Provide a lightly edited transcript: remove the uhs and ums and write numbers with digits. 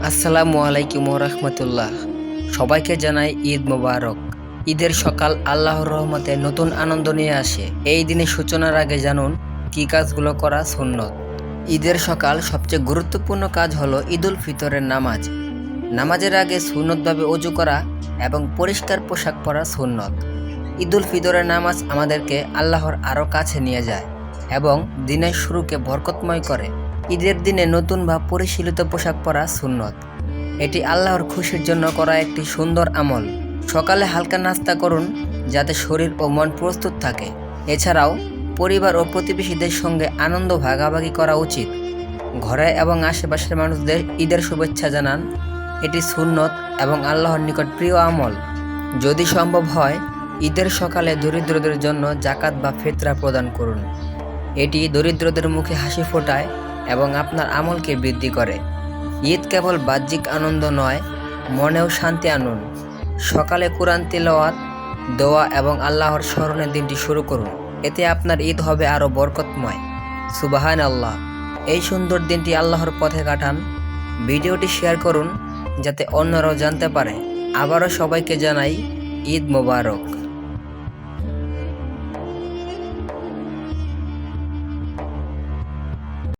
আসসালামু আলাইকুম রহমতুল্লাহ। সবাইকে জানাই ঈদ মোবারক। ঈদের সকাল আল্লাহর রহমতে নতুন আনন্দ নিয়ে আসে। এই দিনের সূচনার আগে জানুন কি কাজগুলো করা সুন্নত। ঈদের সকাল সবচেয়ে গুরুত্বপূর্ণ কাজ হলো ঈদুল ফিতরের নামাজ। নামাজের আগে সুন্নতভাবে অজু করা এবং পরিষ্কার পোশাক পরা সুন্নত। ঈদুল ফিতরের নামাজ আমাদেরকে আল্লাহর আরও কাছে নিয়ে যায় এবং দিনের শুরুকে বরকতময় করে। ঈদের দিনে নতুন বা পরিশীলিত পোশাক পরা সুন্নত। এটি আল্লাহর খুশির জন্য করা একটি সুন্দর আমল। সকালে হালকা নাস্তা করুন যাতে শরীর ও মন প্রস্তুত থাকে। এছাড়াও পরিবার ও প্রতিবেশীদের সঙ্গে আনন্দ ভাগাভাগি করা উচিত। ঘরে এবং আশেপাশের মানুষদের ঈদের শুভেচ্ছা জানান। এটি সুন্নত এবং আল্লাহর নিকট প্রিয় আমল। যদি সম্ভব হয় ঈদের সকালে দরিদ্রদের জন্য জাকাত বা ফিতরা প্রদান করুন। এটি দরিদ্রদের মুখে হাসি ফোটায় এবং আপনার আমলকে বৃদ্ধি করে। ঈদ কেবল বাহ্যিক আনন্দ নয়, মনেও শান্তি আনুন। সকালে কুরআন তিলাওয়াত, দোয়া এবং আল্লাহর স্মরণে দিনটি শুরু করুন। এতে আপনার ঈদ হবে আরও বরকতময়। সুবহান আল্লাহ। এই সুন্দর দিনটি আল্লাহর পথে কাটান। ভিডিওটি শেয়ার করুন যাতে অন্যরাও জানতে পারে। আবারও সবাইকে জানাই ঈদ মোবারক।